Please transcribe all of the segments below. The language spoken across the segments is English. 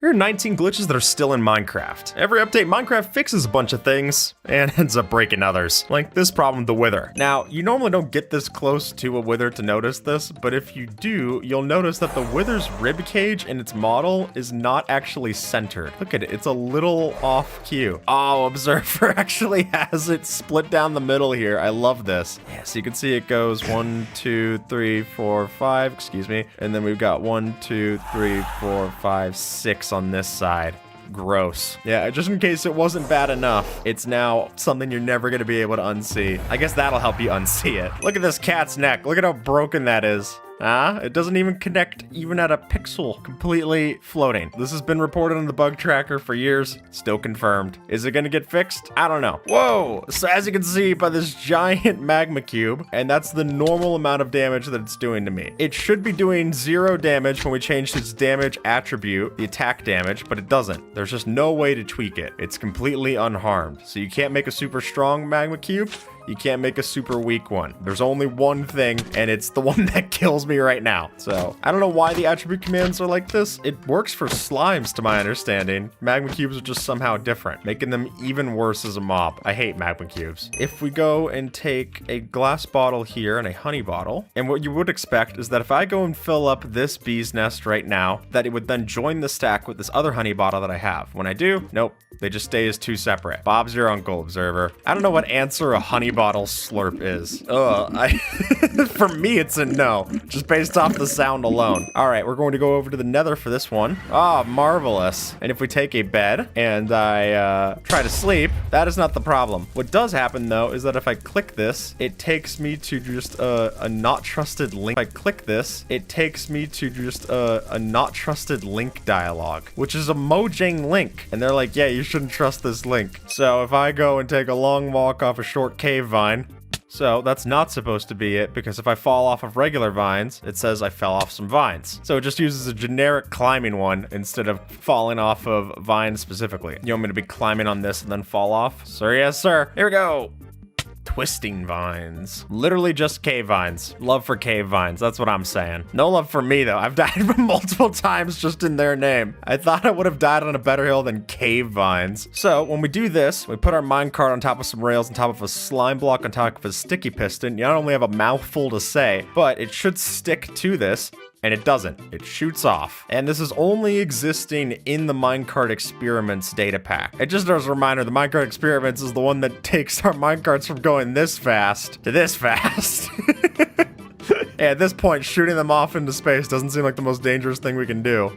Here are 19 glitches that are still in Minecraft. Every update, Minecraft fixes a bunch of things and ends up breaking others, like this problem with the wither. Now, you normally don't get this close to a wither to notice this, but if you do, you'll notice that the wither's rib cage in its model is not actually centered. Look at it, it's a little off cue. Oh, Observer actually has it split down the middle here. I love this. Yeah, so you can see it goes 1, 2, 3, 4, 5, excuse me, and then we've got 1, 2, 3, 4, 5, 6 on this side. Gross. Yeah, just in case it wasn't bad enough, it's now something you're never gonna be able to unsee. I guess that'll help you unsee it. Look at this cat's neck. Look at how broken that is. It doesn't even connect even at a pixel, completely floating. This has been reported on the bug tracker for years, still confirmed. Is it gonna get fixed? I don't know. Whoa! So as you can see by this giant magma cube, and that's the normal amount of damage that it's doing to me. It should be doing 0 damage when we change its damage attribute, the attack damage, but it doesn't. There's just no way to tweak it. It's completely unharmed. So you can't make a super strong magma cube. You can't make a super weak one. There's only one thing, and it's the one that kills me right now. So, I don't know why the attribute commands are like this. It works for slimes, to my understanding. Magma cubes are just somehow different, making them even worse as a mob. I hate magma cubes. If we go and take a glass bottle here and a honey bottle, and what you would expect is that if I go and fill up this bee's nest right now, that it would then join the stack with this other honey bottle that I have. When I do, nope. They just stay as 2 separate. Bob's your uncle, Observer. I don't know what answer a honey bottle slurp is. For me, it's a no, just based off the sound alone. All right, we're going to go over to the nether for this one. Ah, marvelous. And if we take a bed and I try to sleep, that is not the problem. What does happen though is that if I click this, it takes me to just a not trusted link. If I click this, it takes me to just a not trusted link dialogue, which is a Mojang link. And they're like, yeah, you shouldn't trust this link. So if I go and take a long walk off a short cave vine, so that's not supposed to be it, because if I fall off of regular vines, it says I fell off some vines. So it just uses a generic climbing one instead of falling off of vines specifically. You want me to be climbing on this and then fall off? Sir, yes, sir. Here we go. Twisting vines. Literally just cave vines. Love for cave vines, that's what I'm saying. No love for me though. I've died multiple times just in their name. I thought I would have died on a better hill than cave vines. So when we do this, we put our minecart on top of some rails on top of a slime block on top of a sticky piston. You not only have a mouthful to say, but it should stick to this. And it doesn't. It shoots off. And this is only existing in the Minecart Experiments data pack. It just as a reminder, the Minecart Experiments is the one that takes our minecarts from going this fast to this fast. Yeah, at this point, shooting them off into space doesn't seem like the most dangerous thing we can do.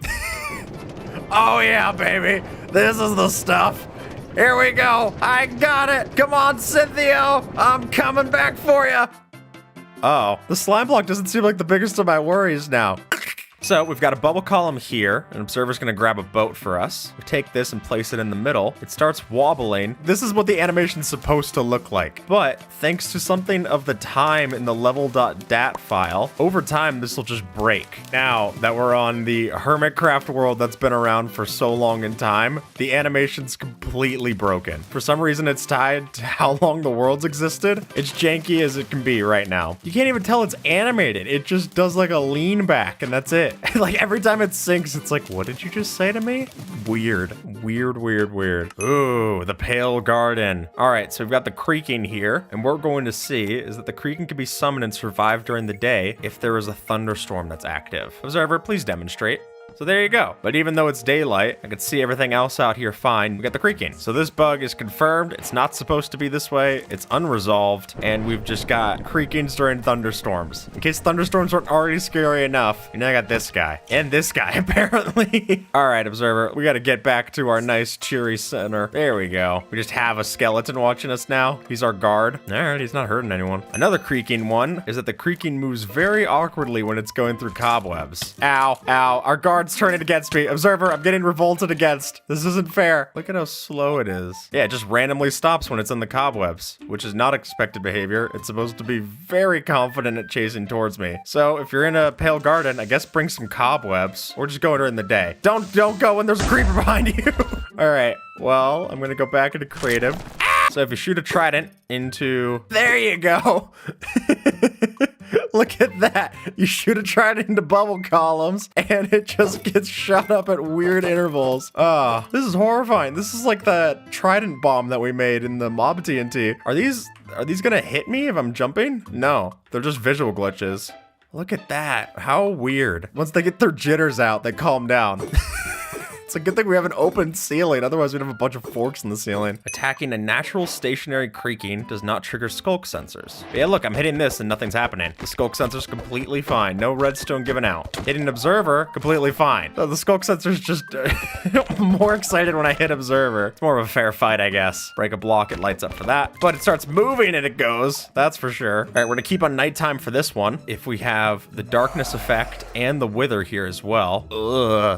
Oh yeah, baby. This is the stuff. Here we go. I got it. Come on, Cynthia. I'm coming back for you. Oh, the slime block doesn't seem like the biggest of my worries now. So we've got a bubble column here. An observer's gonna grab a boat for us. We take this and place it in the middle. It starts wobbling. This is what the animation's supposed to look like. But thanks to something of the time in the level.dat file, over time this will just break. Now that we're on the Hermitcraft world that's been around for so long in time, the animation's completely broken. For some reason it's tied to how long the world's existed. It's janky as it can be right now. You can't even tell it's animated. It just does like a lean back and that's it. Like every time it sinks, it's like, what did you just say to me? Weird. Ooh, the Pale Garden. All right, so we've got the creaking here, and what we're going to see is that the creaking can be summoned and survive during the day if there is a thunderstorm that's active. Observer, please demonstrate. So there you go. But even though it's daylight, I can see everything else out here fine. We got the creaking. So this bug is confirmed. It's not supposed to be this way. It's unresolved. And we've just got creakings during thunderstorms. In case thunderstorms weren't already scary enough. And now I got this guy. And this guy, apparently. All right, Observer. We got to get back to our nice, cheery center. There we go. We just have a skeleton watching us now. He's our guard. All right, he's not hurting anyone. Another creaking one is that the creaking moves very awkwardly when it's going through cobwebs. Ow, ow. Our guard turning against me. Observer, I'm getting revolted against. This isn't fair. Look at how slow it is. Yeah, it just randomly stops when it's in the cobwebs, which is not expected behavior. It's supposed to be very confident at chasing towards me. So if you're in a Pale Garden, I guess bring some cobwebs or just go during the day. Don't go when there's a creeper behind you. All right, well, I'm gonna go back into creative. So if you shoot a trident into, there you go. Look at that. You shoot a trident into bubble columns and it just gets shot up at weird intervals. Ah, this is horrifying. This is like that trident bomb that we made in the mob TNT. Are these gonna hit me if I'm jumping? No, they're just visual glitches. Look at that. How weird. Once they get their jitters out, they calm down. It's a good thing we have an open ceiling, otherwise we'd have a bunch of forks in the ceiling. Attacking a natural stationary creaking does not trigger skulk sensors. But yeah, look, I'm hitting this and nothing's happening. The skulk sensor's completely fine. No redstone given out. Hitting observer, completely fine. So the skulk sensor's just more excited when I hit observer. It's more of a fair fight, I guess. Break a block, it lights up for that. But it starts moving and it goes. That's for sure. All right, we're gonna keep on nighttime for this one. If we have the darkness effect and the wither here as well,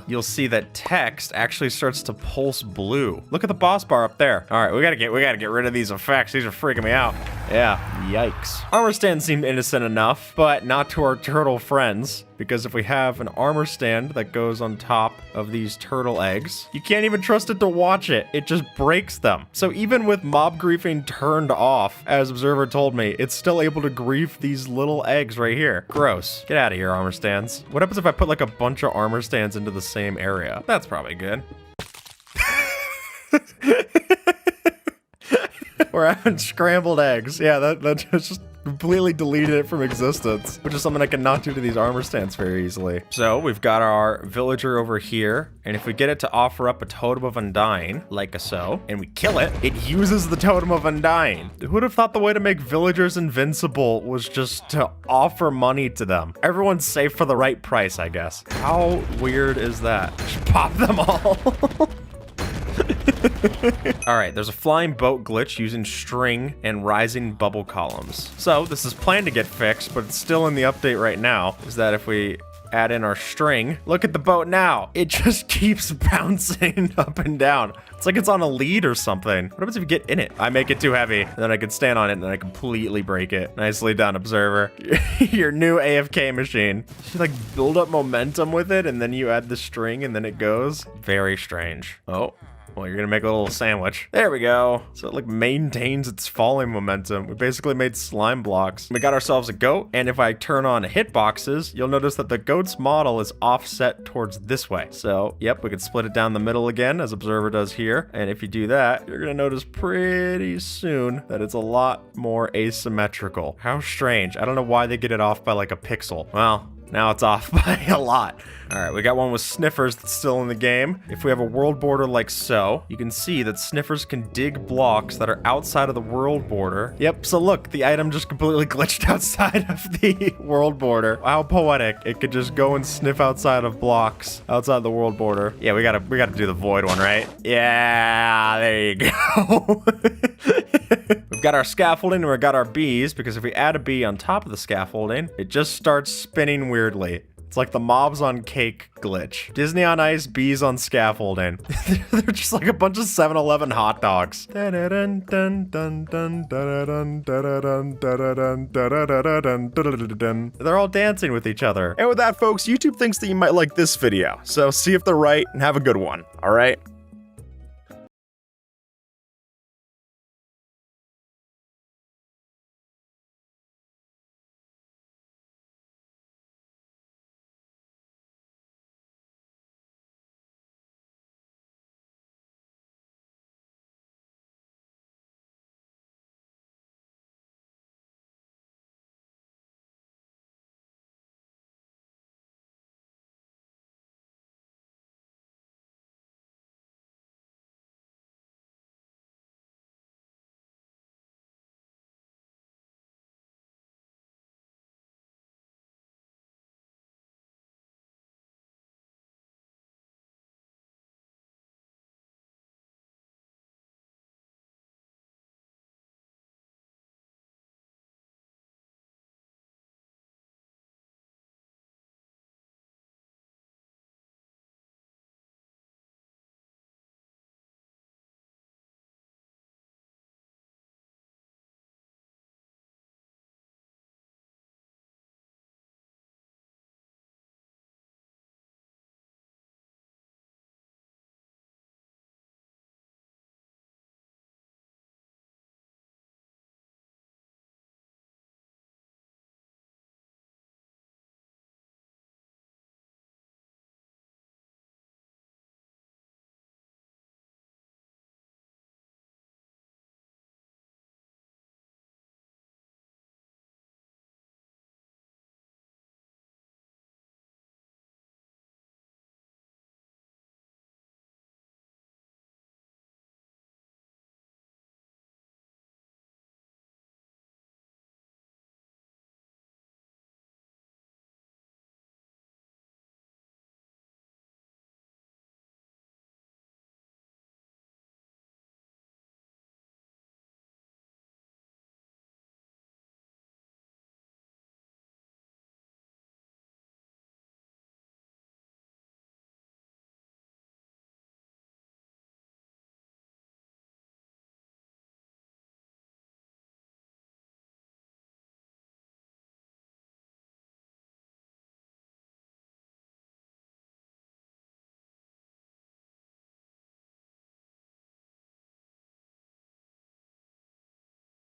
you'll see that text actually starts to pulse blue. Look at the boss bar up there. All right, we gotta get rid of these effects. These are freaking me out. Yeah, yikes. Armor stand seemed innocent enough, but not to our turtle friends. Because if we have an armor stand that goes on top of these turtle eggs, you can't even trust it to watch it. It just breaks them. So even with mob griefing turned off, as Observer told me, it's still able to grief these little eggs right here. Gross. Get out of here, armor stands. What happens if I put like a bunch of armor stands into the same area? That's probably good. We're having scrambled eggs. Yeah, that just completely deleted it from existence, which is something I can not do to these armor stands very easily. So we've got our villager over here, and if we get it to offer up a totem of undying, like so, and we kill it, it uses the totem of undying. Who would have thought the way to make villagers invincible was just to offer money to them? Everyone's safe for the right price, I guess. How weird is that? Just pop them all. Alright, there's a flying boat glitch using string and rising bubble columns. So this is planned to get fixed, but it's still in the update right now, is that if we add in our string, look at the boat now. It just keeps bouncing up and down. It's like it's on a lead or something. What happens if you get in it? I make it too heavy, and then I can stand on it, and then I completely break it. Nicely done, Observer. Your new AFK machine. You like build up momentum with it, and then you add the string, and then it goes. Very strange. Oh. Well, you're gonna make a little sandwich. There we go. So it like maintains its falling momentum. We basically made slime blocks. We got ourselves a goat, and if I turn on hitboxes, you'll notice that the goat's model is offset towards this way. So, yep, we can split it down the middle again, as Observer does here. And if you do that, you're gonna notice pretty soon that it's a lot more asymmetrical. How strange. I don't know why they get it off by like a pixel. Well, now it's off by a lot. All right, we got one with Sniffers that's still in the game. If we have a world border like so, you can see that Sniffers can dig blocks that are outside of the world border. Yep, so look, the item just completely glitched outside of the world border. How poetic. It could just go and sniff outside of blocks outside the world border. Yeah, we gotta do the void one, right? Yeah, there you go. We've got our scaffolding and we've got our bees, because if we add a bee on top of the scaffolding, it just starts spinning weirdly. It's like the mobs on cake glitch. Disney on Ice, bees on scaffolding. They're just like a bunch of 7-Eleven hot dogs. They're all dancing with each other. And with that, folks, YouTube thinks that you might like this video. So see if they're right and have a good one, all right?